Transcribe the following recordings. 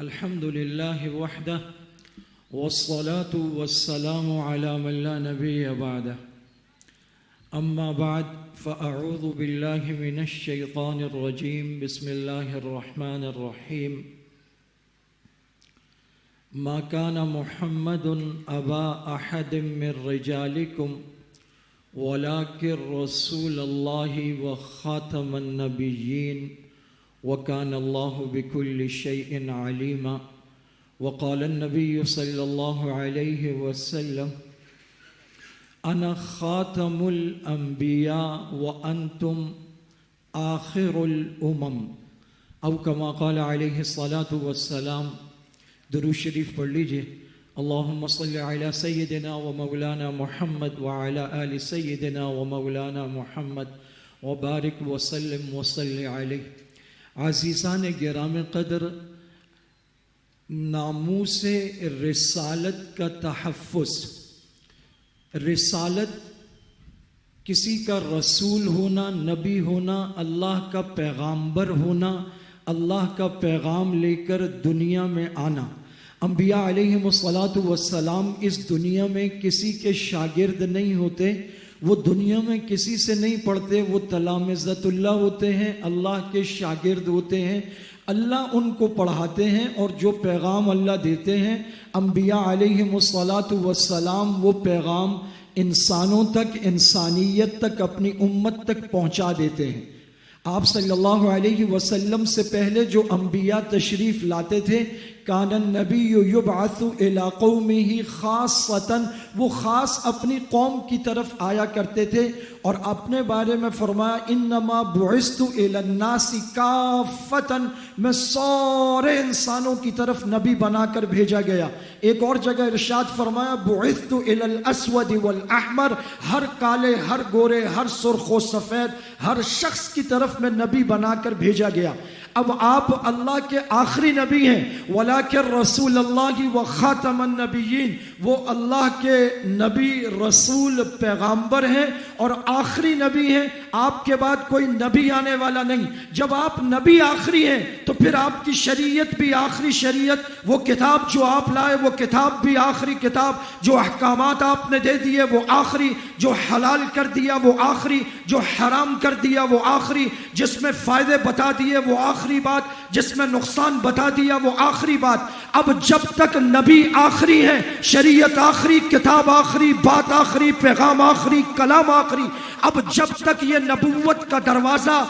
الحمد لله وحده والصلاة والسلام على من لا نبي بعده أما بعد فأعوذ بالله من الشيطان الرجيم بسم الله الرحمن الرحيم ما كان محمد أبا أحد من رجالكم ولكن رسول الله وخاتم النبيين وكان الله بكل شيء عليما وقال النبي صلى الله عليه وسلم أنا خاتم الأنبياء وأنتم آخر الأمم أو كما قال عليه الصلاة والسلام. درود شریف پڑھ لیجئے. اللهم صل على سيدنا ومولانا محمد وعلى آل سيدنا ومولانا محمد وبارك وسلم وصل عليه. عزیزان گرام قدر، ناموس رسالت کا تحفظ، رسالت کسی کا رسول ہونا، نبی ہونا، اللہ کا پیغامبر ہونا، اللہ کا پیغام لے کر دنیا میں آنا. انبیاء علیہم السلام اس دنیا میں کسی کے شاگرد نہیں ہوتے، وہ دنیا میں کسی سے نہیں پڑھتے، وہ تلامذۃ اللہ ہوتے ہیں، اللہ کے شاگرد ہوتے ہیں. اللہ ان کو پڑھاتے ہیں اور جو پیغام اللہ دیتے ہیں انبیاء علیہم السلام وہ پیغام انسانوں تک، انسانیت تک، اپنی امت تک پہنچا دیتے ہیں. آپ صلی اللہ علیہ وسلم سے پہلے جو انبیاء تشریف لاتے تھے، کان النبی یبعث الی قومہ خاصۃ، وہ خاص اپنی قوم کی طرف آیا کرتے تھے اور اپنے بارے میں فرمایا انما بعثت الی الناس کافۃ، میں سارے انسانوں کی طرف نبی بنا کر بھیجا گیا. ایک اور جگہ ارشاد فرمایا بعثت الی الاسود والاحمر، ہر کالے، ہر گورے، ہر سرخ و سفید، ہر شخص کی طرف میں نبی بنا کر بھیجا گیا. اب آپ اللہ کے آخری نبی ہیں، وَلَٰكِن رسول اللہ وخاتم النبیین، وہ اللہ کے نبی، رسول، پیغامبر ہیں اور آخری نبی ہیں. آپ کے بعد کوئی نبی آنے والا نہیں. جب آپ نبی آخری ہیں تو پھر آپ کی شریعت بھی آخری شریعت، وہ کتاب جو آپ لائے وہ کتاب بھی آخری کتاب، جو احکامات آپ نے دے دیے وہ آخری، جو حلال کر دیا وہ آخری، جو حرام کر دیا وہ آخری، جس میں فائدے بتا دیے وہ آخری بات، جس میں نقصان بتا دیا وہ آخری بات. اب جب تک نبی آخری ہیں، شریعت آخری، کتاب آخری، بات آخری، پیغام آخری، کلام آخری. اب جب تک یہ نبوت کا دروازہ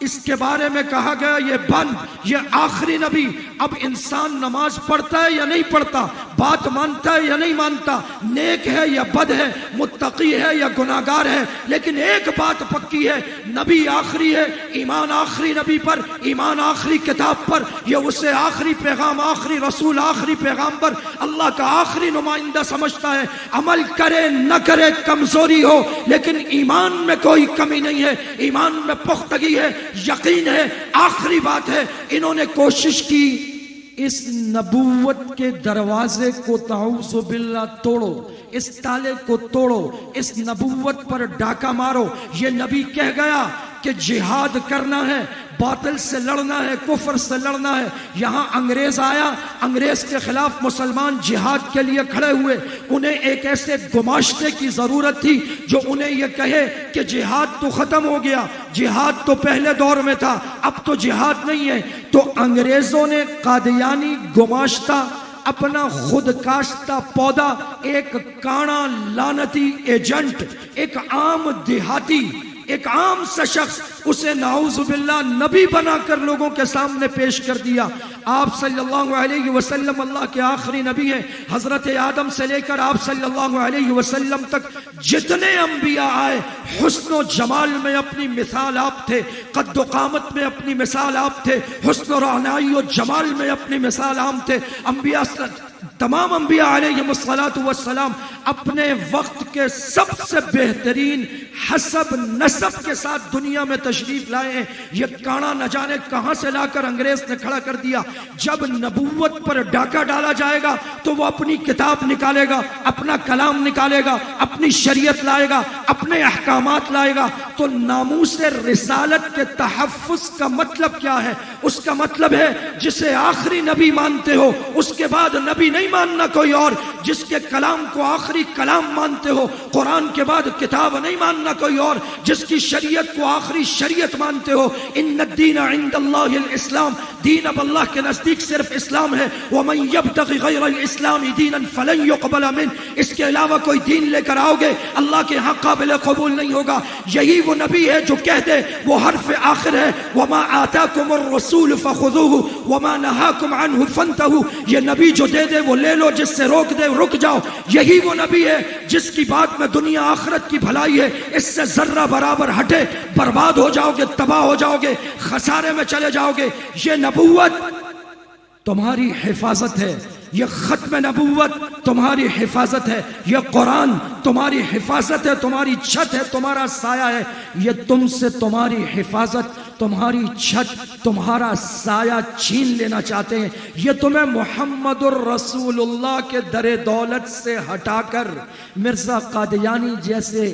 اس کے بارے میں کہا گیا یہ بند، یہ آخری نبی. اب انسان نماز پڑھتا ہے یا نہیں پڑھتا، بات مانتا ہے یا نہیں مانتا، نیک ہے یا بد ہے، متقی ہے یا گناہگار ہے، لیکن ایک بات پکی ہے، نبی آخری ہے، ایمان آخری نبی پر، ایمان آخری کتاب پر. یہ اسے آخری پیغام، آخری رسول، آخری پیغامبر، اللہ کا آخری نمائندہ سمجھتا ہے. عمل کرے نہ کرے، کمزوری ہو، لیکن ایمان میں کوئی کمی نہیں ہے، ایمان میں پختگی ہے، یقین ہے، آخری بات ہے. انہوں نے کوشش کی اس نبوت کے دروازے کو تعوذ باللہ توڑو، اس تالے کو توڑو، اس نبوت پر ڈاکہ مارو. یہ نبی کہہ گیا کہ جہاد کرنا ہے، باطل سے لڑنا ہے، کفر سے لڑنا ہے. یہاں انگریز آیا، انگریز کے خلاف مسلمان جہاد کے لیے کھڑے ہوئے. انہیں ایک ایسے گماشتے کی ضرورت تھی جو انہیں یہ کہے کہ جہاد تو ختم ہو گیا، جہاد تو پہلے دور میں تھا، اب تو جہاد نہیں ہے. تو انگریزوں نے قادیانی گماشتہ، اپنا خود کاشتہ پودا، ایک کانا لعنتی ایجنٹ، ایک عام دیہاتی، ایک عام سا شخص، اسے نعوذ باللہ نبی بنا کر لوگوں کے سامنے پیش کر دیا. آپ صلی اللہ علیہ وسلم اللہ کے آخری نبی ہیں. حضرت آدم سے لے کر آپ صلی اللہ علیہ وسلم تک جتنے انبیاء آئے، حسن و جمال میں اپنی مثال آپ تھے، قد و قامت میں اپنی مثال آپ تھے، حسن و رعنائی و جمال میں اپنی مثال آپ تھے. تمام انبیاء علیہم السلام اپنے وقت کے سب سے بہترین حسب نسب کے ساتھ دنیا میں تشریف لائے ہیں، یہ کانا نہ جانے کہاں سے لا کر انگریز نے کھڑا کر دیا۔ جب نبوت پر ڈاکہ ڈالا جائے گا تو وہ اپنی کتاب نکالے گا، اپنا کلام نکالے گا، اپنی شریعت لائے گا، اپنے احکامات لائے گا۔ تو ناموس رسالت کے تحفظ کا مطلب کیا ہے؟ اس کا مطلب ہے جسے آخری نبی مانتے ہو اس کے بعد نبی نہیں ماننا کوئی اور، جس کے کلام کو آخری کلام مانتے ہو، قرآن کے بعد کتاب نہیں ماننا کوئی اور، جس کی شریعت کو آخری شریعت مانتے ہو۔ ان الدین عند اللہ الاسلام، دین اب اللہ کے نزدیک صرف اسلام ہے۔ ومن یبتغی غیر الاسلام دینا فلن یقبل منہ، اس کے علاوہ کوئی دین لے کر آؤ گے اللہ کے ہاں قابل قبول نہیں ہوگا۔ یہی وہ نبی ہے جو کہہ دے، وہ حرف آخر ہے، وما آتاکم الرسول فخذوہ وما نہاکم عنہ فانتہوا، یہ نبی جو دے دے وہ لے لو، جس سے روک دے رک جاؤ۔ یہی وہ نبی ہے جس کی بات میں دنیا آخرت کی بھلائی ہے، اس سے ذرہ برابر ہٹے برباد ہو جاؤ گے، تباہ ہو جاؤ گے، خسارے میں چلے جاؤ گے۔ یہ نبوت تمہاری حفاظت ہے، یہ ختم نبوت تمہاری حفاظت ہے، یہ قرآن تمہاری حفاظت ہے، تمہاری چھت ہے، تمہارا سایہ ہے۔ یہ تم سے تمہاری حفاظت، تمہاری چھت، تمہارا سایہ چھین لینا چاہتے ہیں۔ یہ تمہیں محمد الرسول اللہ کے در دولت سے ہٹا کر مرزا قادیانی جیسے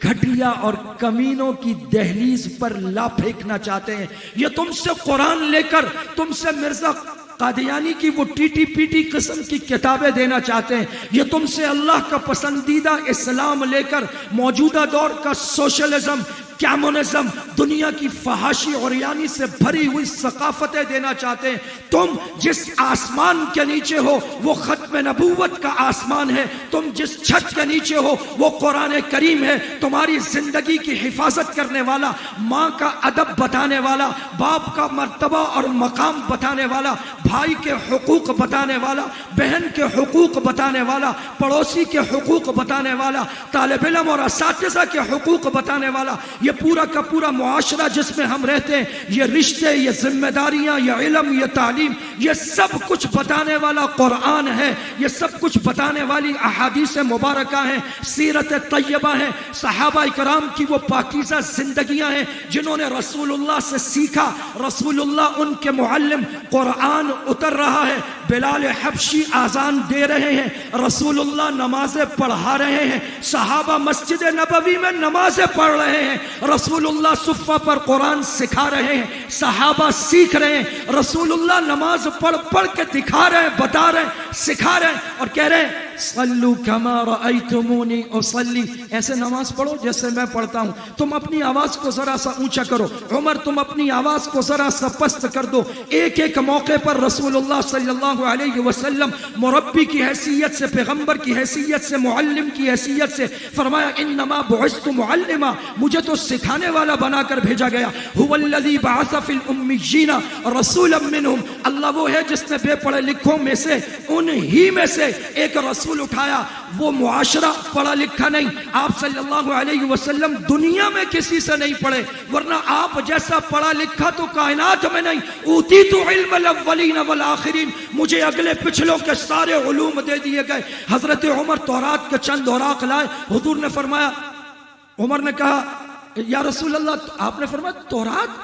گھٹیا اور کمینوں کی دہلیز پر لا پھینکنا چاہتے ہیں۔ یہ تم سے قرآن لے کر تم سے مرزا قادیانی کی وہ ٹی ٹی پی ٹی قسم کی کتابیں دینا چاہتے ہیں۔ یہ تم سے اللہ کا پسندیدہ اسلام لے کر موجودہ دور کا سوشلزم، کیمونزم، دنیا کی فحاشی عریانی سے بھری ہوئی ثقافتیں دینا چاہتے ہیں۔ تم جس آسمان کے نیچے ہو وہ ختم نبوت کا آسمان ہے، تم جس چھت کے نیچے ہو وہ قرآن کریم ہے، تمہاری زندگی کی حفاظت کرنے والا، ماں کا ادب بتانے والا، باپ کا مرتبہ اور مقام بتانے والا، بھائی کے حقوق بتانے والا، بہن کے حقوق بتانے والا، پڑوسی کے حقوق بتانے والا، طالب علم اور اساتذہ کے حقوق بتانے والا۔ یہ پورا کا پورا معاشرہ جس میں ہم رہتے ہیں، یہ رشتے، یہ ذمہ داریاں، یہ علم، یہ تعلیم، یہ سب کچھ بتانے والا قرآن ہے، یہ سب کچھ بتانے والی احادیث مبارکہ ہیں، سیرت طیبہ ہیں، صحابہ کرام کی وہ پاکیزہ زندگیاں ہیں جنہوں نے رسول اللہ سے سیکھا، رسول اللہ ان کے معلم، قرآن اتر رہا ہے، بلال حبشی آذان دے رہے ہیں، رسول اللہ نمازیں پڑھا رہے ہیں، صحابہ مسجد نبوی میں نمازیں پڑھ رہے ہیں، رسول اللہ صفہ پر قرآن سکھا رہے ہیں، صحابہ سیکھ رہے ہیں، رسول اللہ نماز پڑھ پڑھ کے دکھا رہے ہیں، بتا رہے ہیں، سکھا رہے ہیں، اور کہہ رہے ہیں صلو کما رأیتمونی اصلی، ایسے نماز پڑھو جیسے میں پڑھتا ہوں۔ تم اپنی آواز کو ذرا سا اونچا کرو، عمر تم اپنی آواز کو ذرا سا پست کر دو۔ ایک ایک موقع پر رسول اللہ صلی اللہ علیہ وسلم مربی کی حیثیت سے، پیغمبر کی حیثیت سے، معلم کی حیثیت سے فرمایا انما بعثت معلما، مجھے تو سکھانے والا بنا کر بھیجا گیا۔ هو الذی بعث فی الامیین رسولا منہم، اللہ وہ ہے جس نے بے پڑھے لکھوں میں سے انہی میں سے ایک رسول اٹھایا۔ وہ معاشرہ پڑھا لکھا نہیں، آپ صلی اللہ علیہ وسلم دنیا میں کسی سے نہیں پڑھے، ورنہ آپ جیسا پڑھا لکھا تو کائنات میں نہیں۔ اوتیت علم الاولین والآخرین، مجھے اگلے پچھلوں کے سارے علوم دے دیے گئے۔ حضرت عمر تورات کے چند اوراق لائے، حضور نے فرمایا، عمر نے کہا یا رسول اللہ، آپ نے فرمایا تورات؟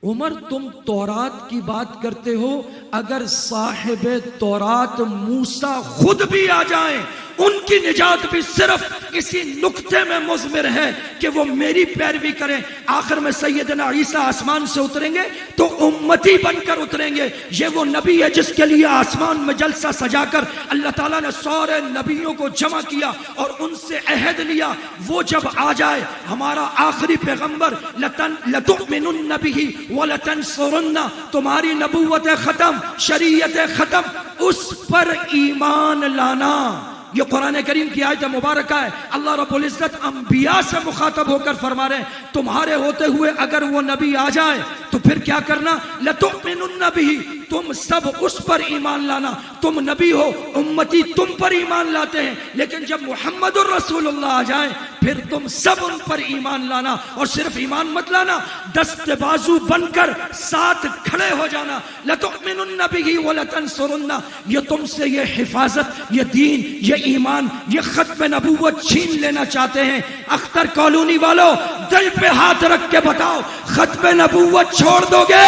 عمر تم تورات کی بات کرتے ہو، اگر صاحب تورات موسیٰ خود بھی آ جائیں ان کی نجات بھی صرف اسی نقطے میں مضمر ہے کہ وہ میری پیروی کریں۔ آخر میں سیدنا عیسیٰ آسمان سے اتریں گے تو امتی بن کر اتریں گے۔ یہ وہ نبی ہے جس کے لیے آسمان میں جلسہ سجا کر اللہ تعالیٰ نے سارے نبیوں کو جمع کیا اور ان سے عہد لیا، وہ جب آ جائے ہمارا آخری پیغمبر، لَتُؤْمِنُنَّ بِهِ وَلَتَنْصُرُنَّ، تمہاری نبوت ختم، شریعت ختم، اس پر ایمان لانا۔ یہ قرآن کریم کی آیت مبارکہ ہے۔ اللہ رب العزت انبیاء سے مخاطب ہو کر فرما رہے ہیں تمہارے ہوتے ہوئے اگر وہ نبی آ جائے تو پھر کیا کرنا؟ لَتُؤْمِنُنَّ بِهِ، تم سب اس پر ایمان لانا. تم نبی ہو، امتی تم پر ایمان لاتے ہیں، لیکن جب محمد الرسول اللہ آ جائیں پھر تم سب ان پر ایمان لانا. اور صرف ایمان مت لانا، دست بازو بن کر ساتھ کھڑے ہو جانا. لَتُؤْمِنُنَّ بِهِ وَلَتَنْصُرُنَّ، یہ تم سے یہ حفاظت، یہ دین، یہ ایمان، یہ ختم نبوت چھین لینا چاہتے ہیں. اختر کالونی والو دل پہ ہاتھ رکھ کے بتاؤ، ختم نبوت چھوڑ دو گے؟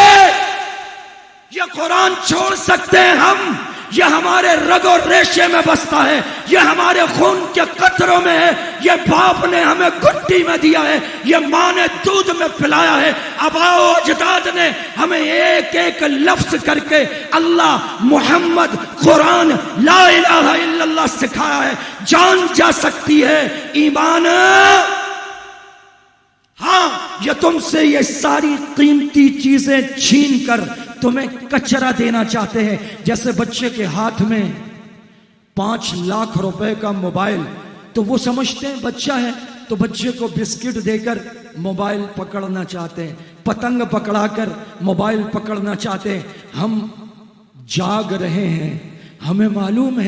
یہ قرآن چھوڑ سکتے ہیں ہم؟ یہ ہمارے رگ اور ریشے میں بستا ہے، یہ ہمارے خون کے قطروں میں ہے، یہ باپ نے ہمیں گھٹی میں دیا ہے، یہ ماں نے دودھ میں پلایا ہے، آباء و اجداد نے ہمیں ایک ایک لفظ کر کے اللہ، محمد، قرآن، لا الہ الا اللہ سکھایا ہے. جان جا سکتی ہے، ایمان. ہاں یہ تم سے یہ ساری قیمتی چیزیں چھین کر تمہیں کچرا دینا چاہتے ہیں. جیسے بچے کے ہاتھ میں 5 لاکھ روپے کا موبائل، تو وہ سمجھتے ہیں بچہ ہے تو بچے کو بسکٹ دے کر موبائل پکڑنا چاہتے ہیں، پتنگ پکڑا کر موبائل پکڑنا چاہتے ہیں. ہم جاگ رہے ہیں، ہمیں معلوم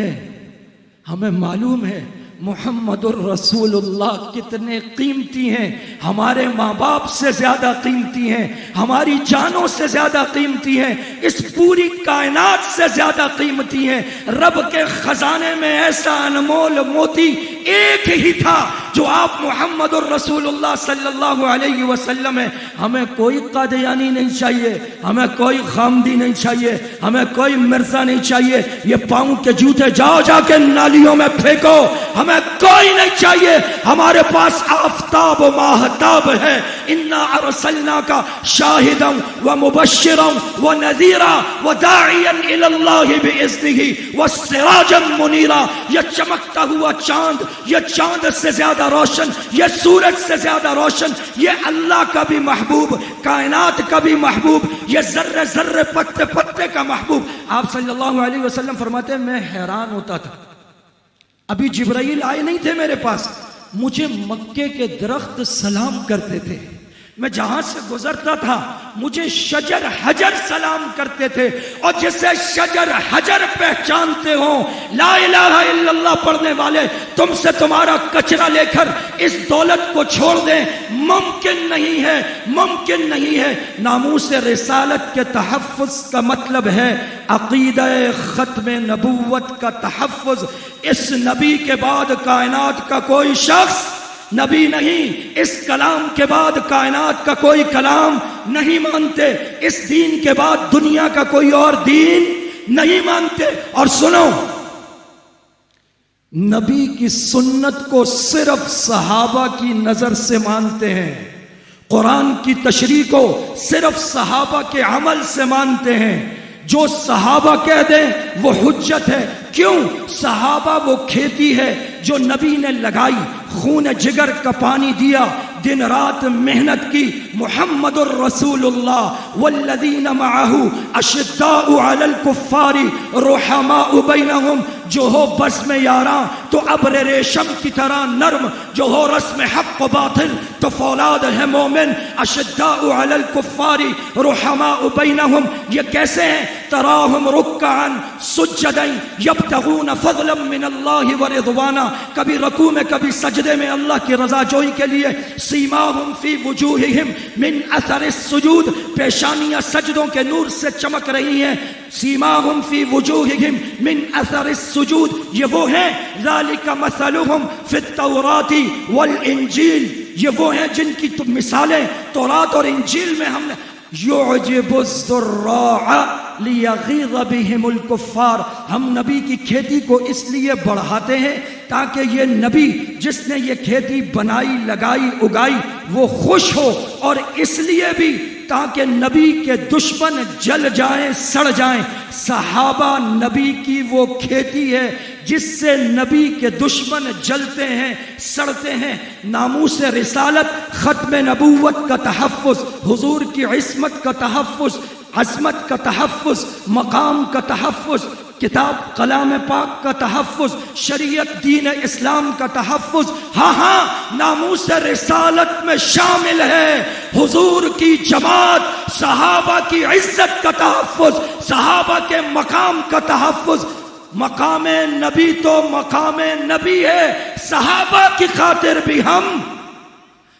ہے محمد الرسول اللہ کتنے قیمتی ہیں، ہمارے ماں باپ سے زیادہ قیمتی ہیں، ہماری جانوں سے زیادہ قیمتی ہیں، اس پوری کائنات سے زیادہ قیمتی ہیں. رب کے خزانے میں ایسا انمول موتی ایک ہی تھا جو آپ محمد الرسول اللہ صلی اللہ علیہ وسلم ہیں. ہمیں کوئی قادیانی نہیں چاہیے، ہمیں کوئی خامدی نہیں چاہیے، ہمیں کوئی مرزا نہیں چاہیے. یہ پاؤں کے جوتے جاؤ جا کے نالیوں میں پھینکو، ہمیں کوئی نہیں چاہیے. ہمارے پاس آفتاب و ماہتاب ہے. انا ارسلناک شاہدا ومبشرا ونذیرا وداعیا الی اللہ باذنہ وسراجا منیرا. یہ چمکتا ہوا چاند، یہ چاند سے زیادہ روشن، یہ سورج سے زیادہ روشن، یہ اللہ کا بھی محبوب، کائنات کا بھی محبوب، یہ ذرے ذرے پتے پتے کا محبوب. آپ صلی اللہ علیہ وسلم فرماتے ہیں میں حیران ہوتا تھا، ابھی جبرائیل آئے نہیں تھے میرے پاس، مجھے مکے کے درخت سلام کرتے تھے، میں جہاں سے گزرتا تھا مجھے شجر حجر سلام کرتے تھے. اور جسے شجر حجر پہچانتے ہوں، لا الہ الا اللہ پڑھنے والے تم سے تمہارا کچرا لے کر اس دولت کو چھوڑ دیں، ممکن نہیں ہے. ناموس رسالت کے تحفظ کا مطلب ہے عقیدہ ختم نبوت کا تحفظ. اس نبی کے بعد کائنات کا کوئی شخص نبی نہیں، اس کلام کے بعد کائنات کا کوئی کلام نہیں مانتے، اس دین کے بعد دنیا کا کوئی اور دین نہیں مانتے. اور سنو، نبی کی سنت کو صرف صحابہ کی نظر سے مانتے ہیں، قرآن کی تشریح کو صرف صحابہ کے عمل سے مانتے ہیں. جو صحابہ کہہ دیں وہ حجت ہے. کیوں؟ صحابہ وہ کھیتی ہے جو نبی نے لگائی، خون جگر کا پانی دیا، دن رات محنت کی. محمد الرسول اللہ والذین معہ اشداء علی الکفار رحماء بینہم. جو ہو بزم یاراں تو ابر ریشم کی طرح نرم، جو ہو رسم حق و باطل تو فولاد ہے مومن. اشداء علی الکفار رحماء بینہم، یہ کیسے ہیں؟ تراہم رکعا سجدا یبتغون فضلا من اللہ ورضوانا. کبھی رکوع میں کبھی سجدے میں اللہ کی رضا جوئی کے لیے. سیماہم فی وجوہہم من اثر السجود، پیشانیاں سجدوں کے نور سے چمک رہی ہیں. سیماہم فی وجوہہم من اثر السجود، یہ وہ ہیں ذالک مثلہم فی التوراۃ والانجیل، یہ وہ ہیں جن کی مثالیں تورات اور انجیل میں ہم نے. یعجب الزراع لیغیظ بہم الکفار. ہم نبی کی کھیتی کو اس لیے بڑھاتے ہیں تاکہ یہ نبی جس نے یہ کھیتی بنائی، لگائی، اگائی وہ خوش ہو، اور اس لیے بھی تاکہ نبی کے دشمن جل جائیں، سڑ جائیں. صحابہ نبی کی وہ کھیتی ہے جس سے نبی کے دشمن جلتے ہیں، سڑتے ہیں. ناموس رسالت، ختم نبوت کا تحفظ، حضور کی عصمت کا تحفظ، عظمت کا تحفظ، مقام کا تحفظ. کتاب کلام پاک کا تحفظ، شریعت دین اسلام کا تحفظ، ہاں ناموس رسالت میں شامل ہے حضور کی جماعت، صحابہ کی عزت کا تحفظ، صحابہ کے مقام کا تحفظ۔ مقام نبی تو مقام نبی ہے، صحابہ کی خاطر بھی ہم،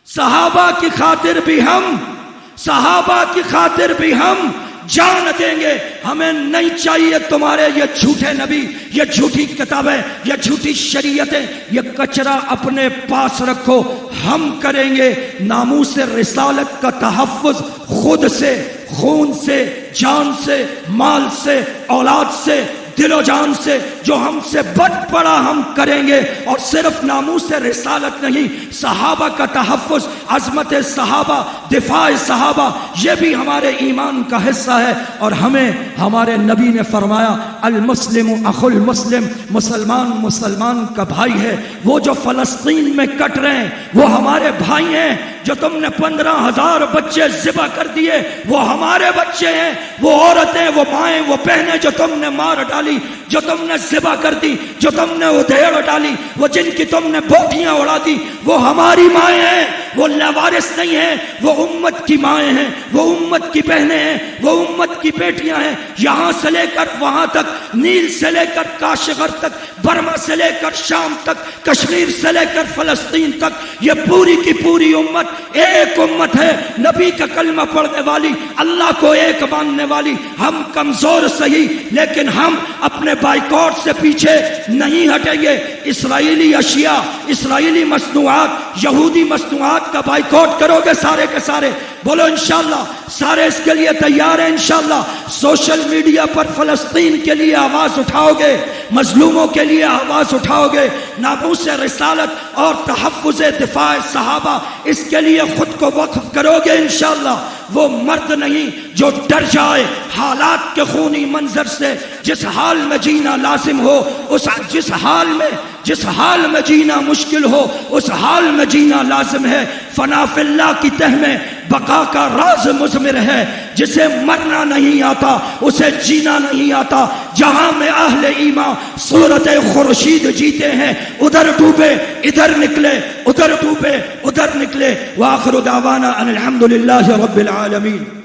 صحابہ کی خاطر بھی ہم، صحابہ کی خاطر بھی ہم جان دیں گے۔ ہمیں نہیں چاہیے تمہارے یہ جھوٹے نبی، یہ جھوٹی کتابیں، یہ جھوٹی شریعتیں، یہ کچرا اپنے پاس رکھو۔ ہم کریں گے ناموس رسالت کا تحفظ، خود سے، خون سے، جان سے، مال سے، اولاد سے، دل و جان سے، جو ہم سے بد پڑا ہم کریں گے۔ اور صرف ناموس رسالت نہیں، صحابہ کا تحفظ، عظمت صحابہ، دفاع صحابہ، یہ بھی ہمارے ایمان کا حصہ ہے۔ اور ہمیں ہمارے نبی نے فرمایا المسلم اخو المسلم، مسلمان مسلمان کا بھائی ہے۔ وہ جو فلسطین میں کٹ رہے ہیں وہ ہمارے بھائی ہیں۔ جو تم نے 15,000 بچے ذبح کر دیے وہ ہمارے بچے ہیں۔ وہ عورتیں، وہ مائیں، وہ بہنیں جو تم نے مار ڈالی، جو تم نے ذبح کر دی، جو تم نے ادھیڑ ڈالی، وہ جن کی تم نے بوٹیاں اڑا دی، وہ ہماری مائیں ہیں۔ وہ لاوارث نہیں ہیں، وہ امت کی مائیں ہیں، وہ امت کی بہنیں ہیں، وہ امت کی بیٹیاں ہیں۔ یہاں سے لے کر وہاں تک، نیل سے لے کر کاشغر تک، برما سے لے کر شام تک، کشمیر سے لے کر فلسطین تک، یہ پوری کی پوری امت ایک امت ہے، نبی کا کلمہ پڑھنے والی، اللہ کو ایک ماننے والی۔ ہم کمزور صحیح، لیکن ہم اپنے بائیکاٹ سے پیچھے نہیں ہٹیں گے۔ اسرائیلی اشیاء، اسرائیلی مصنوعات، یہودی مصنوعات کا بائیکاٹ کرو گے سارے کے سارے؟ بولو انشاءاللہ، سارے اس کے لیے تیار ہیں انشاءاللہ۔ سوشل میڈیا پر فلسطین کے لیے آواز اٹھاؤ گے، مظلوموں کے لیے آواز اٹھاؤ گے، ناموس رسالت اور تحفظ دفاع صحابہ، اس کے لیے خود کو وقف کرو گے انشاءاللہ۔ وہ مرد نہیں جو ڈر جائے حالات کے خونی منظر سے۔ جس حال میں جینا لازم ہو، جس حال میں جینا مشکل ہو، اس حال میں جینا لازم ہے۔ فنا فی اللہ کی تہ میں بقا کا راز مضمر ہے۔ جسے مرنا نہیں آتا اسے جینا نہیں آتا۔ جہاں میں اہل ایمان صورت خورشید جیتے ہیں، ادھر ڈوبے ادھر نکلے، ادھر ڈوبے ادھر نکلے۔ وآخر دعوانا ان الحمدللہ رب العالمین۔